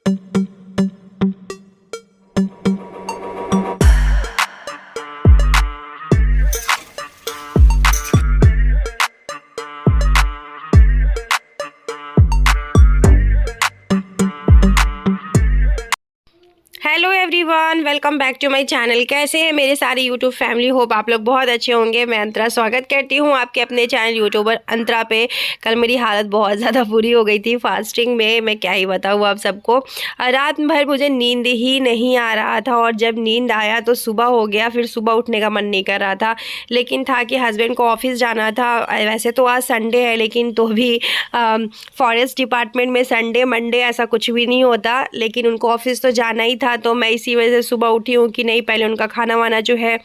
Hello everyone, welcome back to my channel. कैसे हैं मेरे सारे यूट्यूब फैमिली? होप आप लोग बहुत अच्छे होंगे। मैं अंतरा स्वागत करती हूं आपके अपने चैनल यूट्यूबर अंतरा पे। कल मेरी हालत बहुत ज़्यादा बुरी हो गई थी फास्टिंग में, मैं क्या ही बताऊं आप सबको। रात भर मुझे नींद ही नहीं आ रहा था और जब नींद आया तो सुबह हो गया, फिर सुबह उठने का मन नहीं कर रहा था। लेकिन था कि हस्बैंड को ऑफिस जाना था। वैसे तो आज संडे है, लेकिन तो भी फॉरेस्ट डिपार्टमेंट में संडे मंडे ऐसा कुछ भी नहीं होता, लेकिन उनको ऑफिस तो जाना ही था। तो मैं इसी वजह से सुबह उठी हूँ कि नहीं, पहले उनका खाना वाना जो है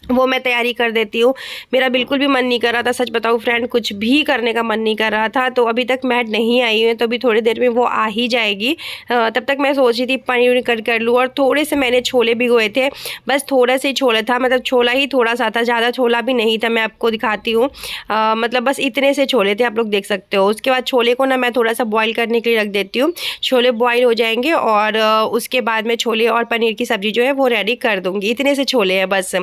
वो मैं तैयारी कर देती हूँ। मेरा बिल्कुल भी मन नहीं कर रहा था, सच बताऊँ फ्रेंड, कुछ भी करने का मन नहीं कर रहा था। तो अभी तक मैट नहीं आई है, तो अभी थोड़ी देर में वो आ ही जाएगी। तब तक मैं सोच रही थी पनीर कर लूँ। और थोड़े से मैंने छोले भिगोए थे, बस थोड़ा से ही छोला था, मतलब छोला ही थोड़ा सा था, ज़्यादा छोला भी नहीं था। मैं आपको दिखाती हूँ, मतलब बस इतने से छोले थे, आप लोग देख सकते हो। उसके बाद छोले को ना मैं थोड़ा सा बॉईल करने के लिए रख देती हूँ। छोले बॉईल हो जाएंगे और उसके बाद में छोले और पनीर की सब्ज़ी जो है वो रेडी कर दूँगी। इतने से छोले हैं बस,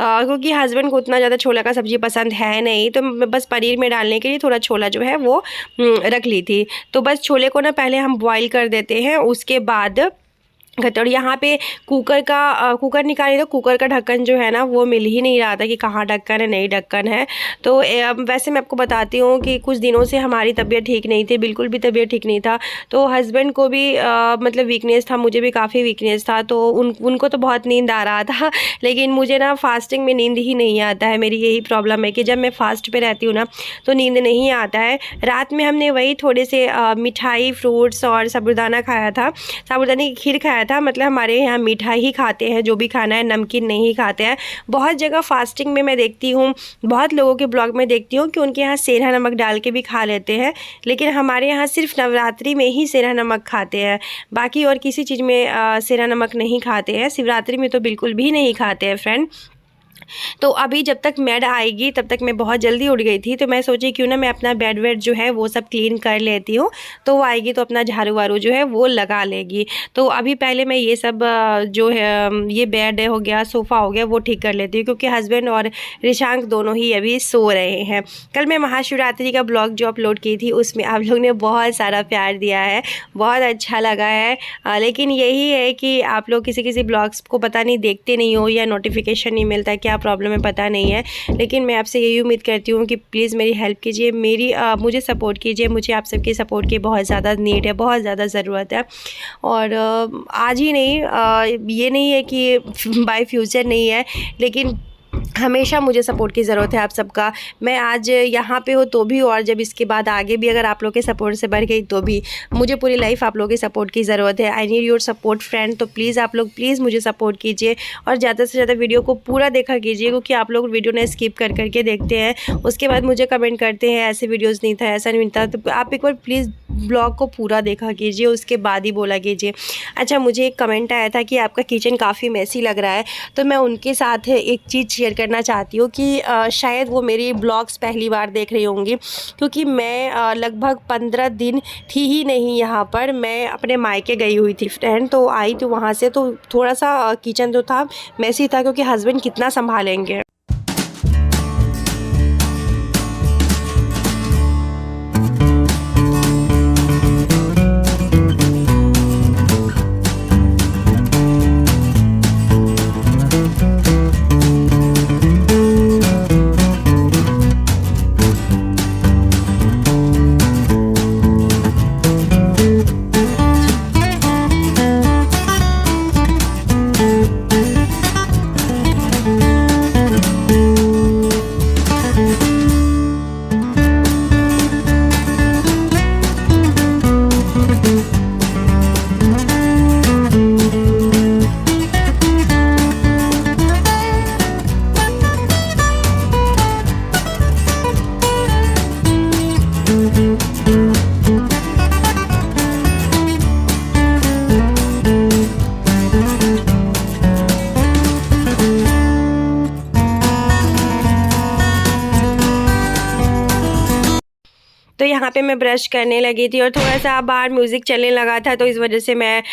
क्योंकि हस्बैंड को उतना ज़्यादा छोला का सब्ज़ी पसंद है नहीं, तो मैं बस पनीर में डालने के लिए थोड़ा छोला जो है वो रख ली थी। तो बस छोले को ना पहले हम बॉईल कर देते हैं, उसके बाद और यहाँ पे कुकर निकाली तो कुकर का ढक्कन जो है ना वो मिल ही नहीं रहा था कि कहाँ ढक्कन है, नहीं ढक्कन है। तो वैसे मैं आपको बताती हूँ कि कुछ दिनों से हमारी तबीयत ठीक नहीं थी, बिल्कुल भी तबीयत ठीक नहीं था। तो हस्बैंड को भी मतलब वीकनेस था, मुझे भी काफ़ी वीकनेस था। तो उनको तो बहुत नींद आ रहा था, लेकिन मुझे ना फास्टिंग में नींद ही नहीं आता है। मेरी यही प्रॉब्लम है कि जब मैं फास्ट पे रहती हूँ ना तो नींद नहीं आता है। रात में हमने वही थोड़े से मिठाई, फ्रूट्स और साबूदाना खाया था, साबूदाने की खीर खाया था। मतलब हमारे यहाँ मीठा ही खाते हैं, जो भी खाना है, नमकीन नहीं खाते हैं। बहुत जगह फास्टिंग में मैं देखती हूँ, बहुत लोगों के ब्लॉग में देखती हूँ कि उनके यहाँ सेंधा नमक डाल के भी खा लेते हैं, लेकिन हमारे यहाँ सिर्फ नवरात्रि में ही सेंधा नमक खाते हैं। बाकी और किसी चीज़ में सेंधा नमक नहीं खाते हैं। शिवरात्रि में तो बिल्कुल भी नहीं खाते हैं फ्रेंड। तो अभी जब तक मैड आएगी तब तक मैं बहुत जल्दी उठ गई थी, तो मैं सोची क्यों ना मैं अपना बेड वेड जो है वो सब क्लीन कर लेती हूँ। तो वो आएगी तो अपना झाड़ू वारू जो है वो लगा लेगी। तो अभी पहले मैं ये सब जो है, ये बेड हो गया, सोफ़ा हो गया, वो ठीक कर लेती हूँ, क्योंकि हस्बैंड और रिशांक दोनों ही अभी सो रहे हैं। कल मैं महाशिवरात्रि का ब्लॉग जो अपलोड की थी उसमें आप लोग ने बहुत सारा प्यार दिया है, बहुत अच्छा लगा है। लेकिन यही है कि आप लोग किसी किसी ब्लॉग्स को पता नहीं देखते नहीं हो या नोटिफिकेशन नहीं मिलता है, क्या प्रॉब्लम है पता नहीं है। लेकिन मैं आपसे यही उम्मीद करती हूँ कि प्लीज़ मेरी हेल्प कीजिए, मुझे सपोर्ट कीजिए। मुझे आप सबकी सपोर्ट की बहुत ज़्यादा नीड है, बहुत ज़्यादा ज़रूरत है। और आज ही नहीं, ये नहीं है कि बाय फ्यूचर नहीं है, लेकिन हमेशा मुझे सपोर्ट की ज़रूरत है आप सबका। मैं आज यहाँ पे हूँ तो भी, और जब इसके बाद आगे भी अगर आप लोग के सपोर्ट से बढ़ गई तो भी, मुझे पूरी लाइफ आप लोगों के सपोर्ट की ज़रूरत है। I need your support friend. तो प्लीज़ आप लोग प्लीज़ मुझे सपोर्ट कीजिए और ज़्यादा से ज़्यादा वीडियो को पूरा देखा कीजिए, क्योंकि आप लोग वीडियो ने स्किप कर करके देखते हैं, उसके बाद मुझे कमेंट करते हैं ऐसे वीडियोज़ नहीं था, ऐसा नहीं था। तो आप एक बार प्लीज़ ब्लॉग को पूरा देखा कीजिए, उसके बाद ही बोला कीजिए। अच्छा, मुझे एक कमेंट आया था कि आपका किचन काफ़ी मेसी लग रहा है, तो मैं उनके साथ एक चीज़ शेयर करना चाहती हूँ कि शायद वो मेरी ब्लॉग्स पहली बार देख रही होंगी, क्योंकि मैं लगभग 15 दिन थी ही नहीं यहाँ पर। मैं अपने मायके गई हुई थी फ्रेंड, तो आई थी वहाँ से, तो थोड़ा सा किचन तो था, मेसी था, क्योंकि हस्बैंड कितना संभालेंगे। यहाँ पे मैं ब्रश करने लगी थी और थोड़ा सा बाहर म्यूज़िक चलने लगा था, तो इस वजह से मैं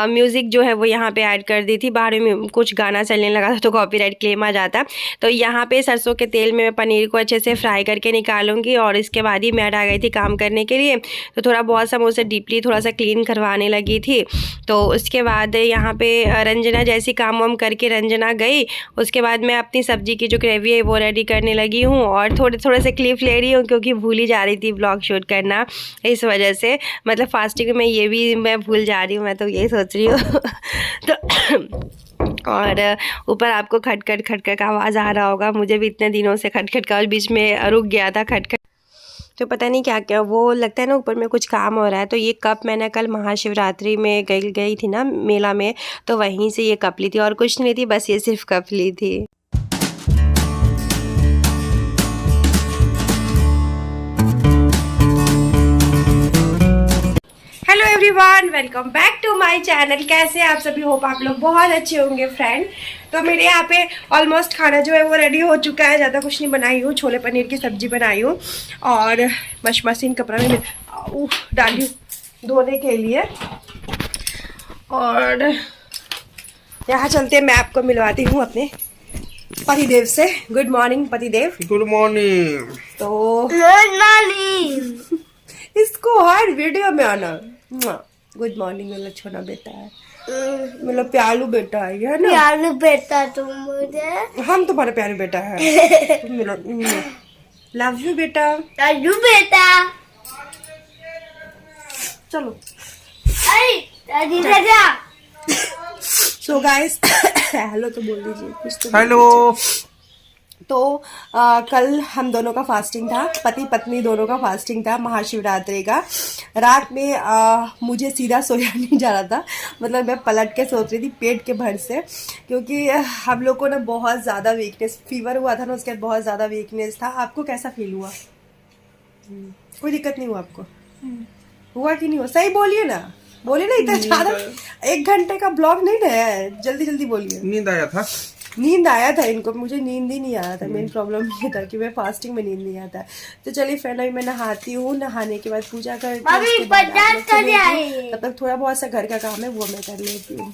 म्यूज़िक जो है वो यहाँ पे ऐड कर दी थी। बाहर में कुछ गाना चलने लगा था तो कॉपीराइट क्लेम आ जाता। तो यहाँ पे सरसों के तेल में मैं पनीर को अच्छे से फ्राई करके निकालूंगी और इसके बाद ही मैं आ गई थी काम करने के लिए। तो थोड़ा बहुत सा मुझसे डीपली थोड़ा सा क्लीन करवाने लगी थी। तो उसके बाद यहाँ पे रंजना जैसी काम वाम करके रंजना गई, उसके बाद मैं अपनी सब्ज़ी की जो ग्रेवी है वो रेडी करने लगी हूँ और थोड़े से क्लिप ले रही हूँ क्योंकि भूल ही जा रही थी ब्लॉग शूट करना, इस वजह से मतलब फास्टिंग में ये भी मैं भूल जा रही हूँ, मैं तो यही सोच रही हूँ। तो और ऊपर आपको खटखट का आवाज़ आ रहा होगा, मुझे भी इतने दिनों से खटखट का बीच में रुक गया था खटखट, तो पता नहीं क्या क्या वो लगता है ना ऊपर में कुछ काम हो रहा है। तो ये कप मैंने कल महाशिवरात्रि में गई थी ना मेला में, तो वहीं से ये कप ली थी और कुछ नहीं थी, बस ये सिर्फ कप ली थी। Hello everyone, welcome back to my channel. कैसे आप सभी? होप आप लोग बहुत अच्छे होंगे फ्रेंड। तो मेरे यहाँ पे ऑलमोस्ट खाना जो है वो रेडी हो चुका है। ज़्यादा कुछ नहीं बनाई हूँ, छोले पनीर की सब्जी बनाई हूँ और मशीन कपड़ा में डाली धोने के लिए। और यहाँ चलते मैं आपको मिलवाती हूँ अपने पतिदेव से। गुड मॉर्निंग पतिदेव। Good morning. तो गुड मॉर्निंग, इसको हर वीडियो में आना। गुड मॉर्निंग मेरा छोटा बेटा है, मतलब प्यालू बेटा है ना। प्यालू बेटा तुम मुझे, हम तुम्हारे प्यारे बेटा है। लव यू बेटा। लव यू बेटा। चलो सो गाइस, हेलो तो बोल दीजिए कुछ तो। हेलो। तो कल हम दोनों का फास्टिंग था, पति पत्नी दोनों का फास्टिंग था महाशिवरात्रि का। रात में मुझे सीधा सोया नहीं जा रहा था, मतलब मैं पलट के सोच रही थी पेट के भर से, क्योंकि हम लोग को ना बहुत ज़्यादा वीकनेस, फीवर हुआ था ना, उसके बाद बहुत ज़्यादा वीकनेस था। आपको कैसा फील हुआ? कोई दिक्कत नहीं हुआ आपको? हुआ कि नहीं हुआ? सही बोलिए ना, बोलिए ना, इतना ज़्यादा 1 घंटे का ब्लॉग नहीं है, जल्दी जल्दी बोलिए। नींद आया था? नींद आया था इनको, मुझे नींद ही नहीं आया था। मेन प्रॉब्लम ये था कि मैं फास्टिंग में नींद नहीं आता। तो चलिए फ्रेंड, अभी मैं नहाती हूँ, नहाने के बाद पूजा करती हूँ, तब तक थोड़ा बहुत सा घर का काम है वो मैं कर लेती हूँ।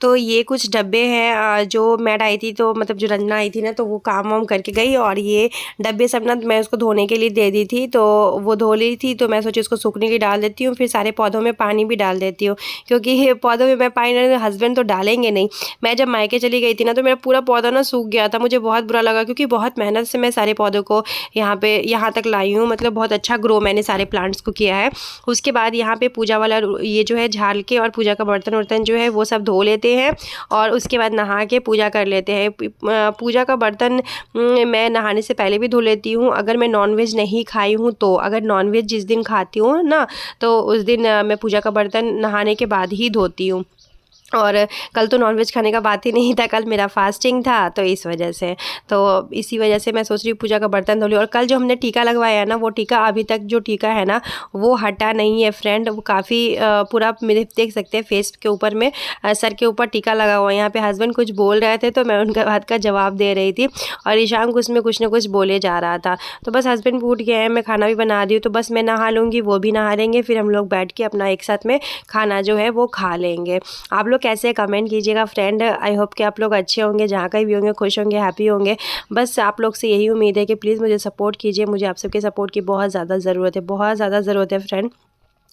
तो ये कुछ डब्बे हैं जो मैड आई थी, तो मतलब जो रंजना आई थी ना, तो वो काम वाम करके गई और ये डब्बे सब ना मैं उसको धोने के लिए दे दी थी। तो वो धो ली थी, तो मैं सोची उसको सूखने के लिए डाल देती हूँ, फिर सारे पौधों में पानी भी डाल देती हूँ, क्योंकि पौधों में मैं पानी डाल, हस्बैंड तो डालेंगे नहीं। मैं जब मायके चली गई थी ना, तो मेरा पूरा पौधा ना सूख गया था, मुझे बहुत बुरा लगा, क्योंकि बहुत मेहनत से मैं सारे पौधों को यहाँ तक लाई हूँ, मतलब बहुत अच्छा ग्रो मैंने सारे प्लांट्स को किया है। उसके बाद यहाँ पे पूजा वाला ये जो है झाल के और पूजा का बर्तन वर्तन जो है वो सब धो लेते हैं और उसके बाद नहा के पूजा कर लेते हैं। पूजा का बर्तन मैं नहाने से पहले भी धो लेती हूँ, अगर मैं नॉनवेज नहीं खाई हूँ तो। अगर नॉनवेज जिस दिन खाती हूँ ना, तो उस दिन मैं पूजा का बर्तन नहाने के बाद ही धोती हूँ। और कल तो नॉनवेज खाने का बात ही नहीं था, कल मेरा फास्टिंग था, तो इस वजह से, तो इसी वजह से मैं सोच रही हूँ पूजा का बर्तन धो लूँ। और कल जो हमने टीका लगवाया है ना, वो टीका अभी तक जो टीका है ना वो हटा नहीं है फ्रेंड। वो काफ़ी पूरा मेरे देख सकते हैं फेस के ऊपर में, सर के ऊपर टीका लगा हुआ है। यहाँ पे हस्बैंड कुछ बोल रहे थे तो मैं उनका बात का जवाब दे रही थी और ईशान उसमें कुछ ना कुछ बोले जा रहा था। तो बस हस्बैंड उठ गए हैं, मैं खाना भी बना दी हूँ, तो बस मैं नहा लूँगी, वो भी नहा लेंगे, फिर हम लोग बैठ के अपना एक साथ में खाना जो है वो खा लेंगे। आप लोग कैसे कमेंट कीजिएगा फ्रेंड। आई होप कि आप लोग अच्छे होंगे, जहाँ कहीं भी होंगे, खुश होंगे, हैप्पी होंगे। बस आप लोग से यही उम्मीद है कि प्लीज़ मुझे सपोर्ट कीजिए, मुझे आप सबके सपोर्ट की बहुत ज़्यादा ज़रूरत है, बहुत ज़्यादा ज़रूरत है फ्रेंड।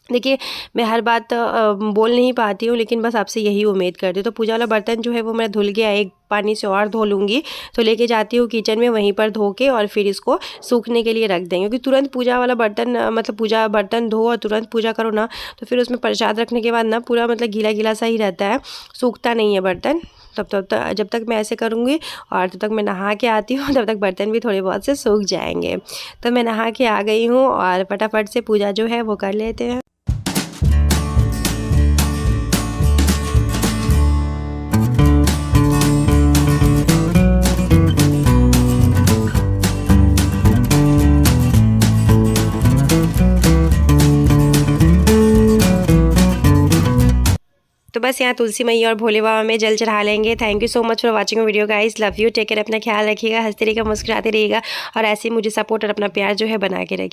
देखिए, मैं हर बात बोल नहीं पाती हूँ, लेकिन बस आपसे यही उम्मीद करती हूँ। तो पूजा वाला बर्तन जो है वो मेरा धुल गया, एक पानी से और धो लूँगी, तो लेके जाती हूँ किचन में, वहीं पर धो के और फिर इसको सूखने के लिए रख देंगे। क्योंकि तुरंत पूजा वाला बर्तन मतलब पूजा बर्तन धो और तुरंत पूजा करो ना, तो फिर उसमें प्रसाद रखने के बाद ना पूरा मतलब गीला गीला सा ही रहता है, सूखता नहीं है बर्तन। जब तक मैं ऐसे करूँगी और तब तक मैं नहा के आती हूँ, तब तक बर्तन भी थोड़े बहुत से सूख जाएंगे। तो मैं नहा के आ गई हूँ और फटाफट से पूजा जो है वो कर लेते हैं। तो बस यहाँ तुलसी मैया और भोले बाबा में जल चढ़ा लेंगे। Thank you so much for watching video guys, love you, take care, अपना ख्याल रखिएगा, हंसते रहिएगा, मुस्कुराते रहिएगा और ऐसे ही मुझे सपोर्ट और अपना प्यार जो है बना के रखिए।